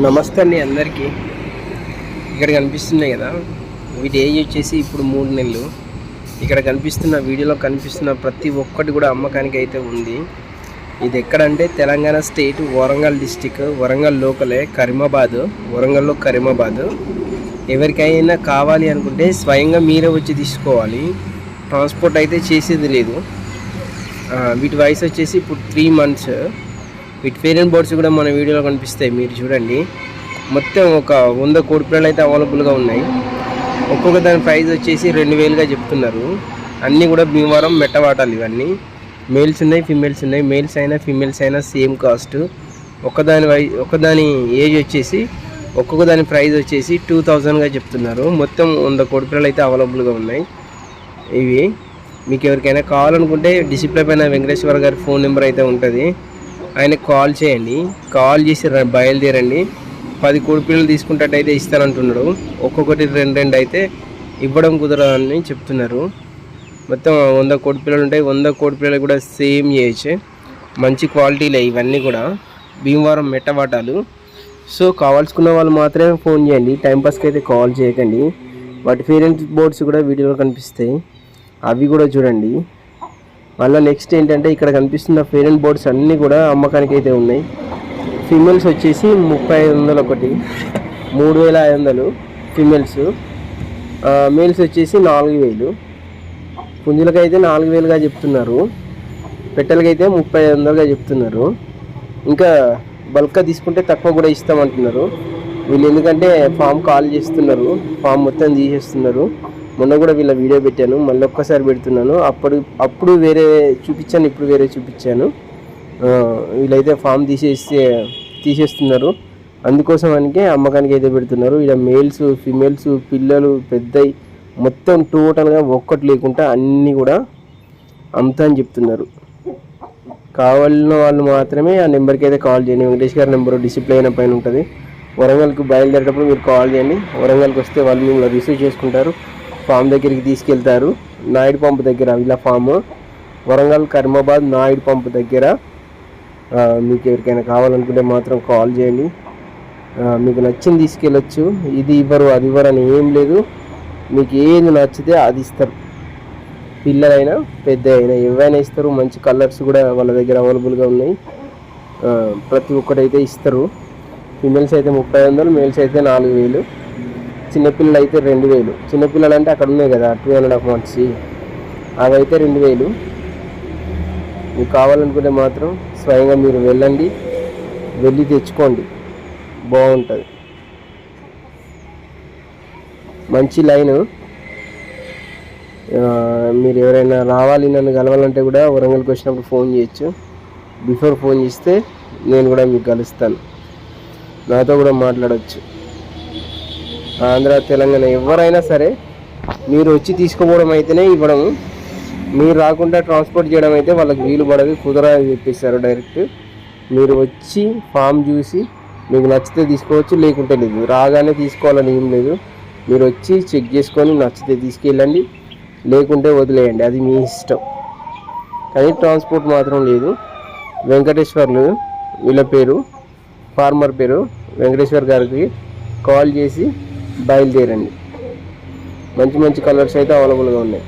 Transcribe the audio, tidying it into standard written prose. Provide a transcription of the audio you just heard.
నమస్తే అండి అందరికీ. ఇక్కడ కనిపిస్తున్నాయి కదా, వీటి ఏజ్ వచ్చేసి ఇప్పుడు 3 నెలలు. ఇక్కడ కనిపిస్తున్న వీడియోలో కనిపిస్తున్న ప్రతి ఒక్కటి కూడా అమ్మకానికి అయితే ఉంది. ఇది ఎక్కడంటే తెలంగాణ స్టేట్ వరంగల్ డిస్టిక్, వరంగల్ లోకలే, వరంగల్లో కరీమాబాద్. ఎవరికైనా కావాలి అనుకుంటే స్వయంగా మీరే వచ్చి తీసుకోవాలి, ట్రాన్స్పోర్ట్ అయితే చేసేది లేదు. వీటి వయసు వచ్చేసి ఇప్పుడు 3 months. వీటి పేరెంట్ బోర్డ్స్ కూడా మన వీడియోలో కనిపిస్తాయి, మీరు చూడండి. మొత్తం ఒక 100 కోడి పిల్లలు అయితే అవైలబుల్గా ఉన్నాయి. ఒక్కొక్క దాని ప్రైస్ వచ్చేసి 2000గా చెప్తున్నారు. అన్నీ కూడా భీమవరం మెట్టవాటాలు. ఇవన్నీ మేల్స్ ఉన్నాయి, ఫీమేల్స్ ఉన్నాయి. మేల్స్ అయినా ఫీమేల్స్ అయినా సేమ్ కాస్ట్. ఒక్కదాని ఏజ్ వచ్చేసి ఒక్కొక్క దాని ప్రైస్ వచ్చేసి 2000గా చెప్తున్నారు. మొత్తం 100 కోడి పిల్లలు అయితే అవైలబుల్గా ఉన్నాయి. ఇవి మీకు ఎవరికైనా కావాలనుకుంటే డిస్ప్లే పైన వెంకటేశ్వర గారి ఫోన్ నెంబర్ అయితే ఉంటుంది, ఆయనకు కాల్ చేయండి. కాల్ చేసి బయలుదేరండి. 10 కోడి పిల్లలు తీసుకుంటట్టయితే ఇస్తానంటున్నాడు. ఒక్కొక్కటి 2 అయితే ఇవ్వడం కుదరదని చెప్తున్నారు. మొత్తం 100 కోడి పిల్లలు ఉంటాయి. 100 కోడి పిల్లలు కూడా సేమ్ ఏజ్, మంచి క్వాలిటీలే ఇవన్నీ కూడా. భీమవరం మెట్టవాటాలు. సో కావాల్సుకున్న వాళ్ళు మాత్రమే ఫోన్ చేయండి, టైంపాస్కి అయితే కాల్ చేయకండి. వాటి పేరెంట్ బోర్డ్స్ కూడా వీడియోలో కనిపిస్తాయి, అవి కూడా చూడండి. మళ్ళీ నెక్స్ట్ ఏంటంటే ఇక్కడ కనిపిస్తున్న పేరెంట్ బోర్డ్స్ అన్నీ కూడా అమ్మకానికి అయితే ఉన్నాయి. ఫీమేల్స్ వచ్చేసి 3500 ఒకటి, 3500 ఫీమేల్స్. మేల్స్ వచ్చేసి 4000. పుంజులకైతే 4000గా చెప్తున్నారు, పెట్టెలకైతే 3500గా చెప్తున్నారు. ఇంకా బల్క్గా తీసుకుంటే తక్కువ కూడా ఇస్తామంటున్నారు వీళ్ళు. ఎందుకంటే ఫామ్ కాల్ చేస్తున్నారు, ఫామ్ మొత్తం తీసేస్తున్నారు. మొన్న కూడా వీళ్ళ వీడియో పెట్టాను, మళ్ళీ ఒక్కసారి పెడుతున్నాను. అప్పుడు వేరే చూపించాను, ఇప్పుడు వేరే చూపించాను. వీళ్ళైతే ఫామ్ తీసేస్తున్నారు, అందుకోసం అనికే అమ్మకానికి అయితే పెడుతున్నారు. ఇలా మేల్స్ ఫీమేల్స్ పిల్లలు పెద్దవి మొత్తం టోటల్గా ఒక్కటి లేకుండా అన్నీ కూడా అమ్ముతా అని చెప్తున్నారు. కావాలన్న వాళ్ళు మాత్రమే ఆ నెంబర్కి అయితే కాల్ చేయండి. వెంకటేష్ గారి నెంబరు డిస్ప్లే అయిన పైన ఉంటుంది. వరంగల్కి బయలుదేరేటప్పుడు మీరు కాల్ చేయండి. వరంగల్కి వస్తే వాళ్ళు మిమ్మల్ని రిసీవ్ చేసుకుంటారు, ఫామ్ దగ్గరికి తీసుకెళ్తారు. నాయుడు పంపు దగ్గర ఇలా ఫామ్, వరంగల్ కరీమాబాద్ నాయుడు పంపు దగ్గర. మీకు ఎవరికైనా కావాలనుకుంటే మాత్రం కాల్ చేయండి. మీకు నచ్చింది తీసుకెళ్ళచ్చు. ఇది ఇవ్వరు అది ఇవ్వరు అని ఏం లేదు, మీకు ఏది నచ్చితే అది ఇస్తారు. పిల్లలైనా పెద్ద అయినా ఎవరైనా ఇస్తారు. మంచి కలర్స్ కూడా వాళ్ళ దగ్గర అవైలబుల్గా ఉన్నాయి, ప్రతి ఒక్కటైతే ఇస్తారు. ఫీమేల్స్ అయితే 3500, మేల్స్ అయితే 4000, చిన్నపిల్లలు అయితే 2000. చిన్నపిల్లలు అంటే అక్కడ ఉన్నాయి కదా 2.5 months, అవి అయితే 2000. మీకు కావాలనుకుంటే మాత్రం స్వయంగా మీరు వెళ్ళి తెచ్చుకోండి, బాగుంటుంది. మంచి లైను. మీరు ఎవరైనా రావాలి నన్ను కలవాలంటే కూడా వరంగల్కి వచ్చినప్పుడు ఫోన్ చేయొచ్చు. బిఫోర్ ఫోన్ చేస్తే నేను కూడా మీకు కలుస్తాను, నాతో కూడా మాట్లాడవచ్చు. ఆంధ్ర తెలంగాణ ఎవరైనా సరే మీరు వచ్చి తీసుకోవడం అయితేనే ఇవ్వడం, మీరు రాకుండా ట్రాన్స్పోర్ట్ చేయడం అయితే వాళ్ళకి వీలు పడదు, కుదరని చెప్పేస్తారు డైరెక్ట్. మీరు వచ్చి ఫామ్ చూసి మీకు నచ్చితే తీసుకోవచ్చు, లేకుంటే లేదు. రాగానే తీసుకోవాలని ఏం లేదు, మీరు వచ్చి చెక్ చేసుకొని నచ్చితే తీసుకెళ్ళండి, లేకుంటే వదిలేయండి, అది మీ ఇష్టం. కానీ ట్రాన్స్పోర్ట్ మాత్రం లేదు. వెంకటేశ్వర్లు వీళ్ళ పేరు, ఫార్మర్ పేరు. వెంకటేశ్వర్ గారికి కాల్ చేసి బయలుదేరండి. మంచి మంచి కలర్స్ అయితే అవైలబుల్గా ఉన్నాయి.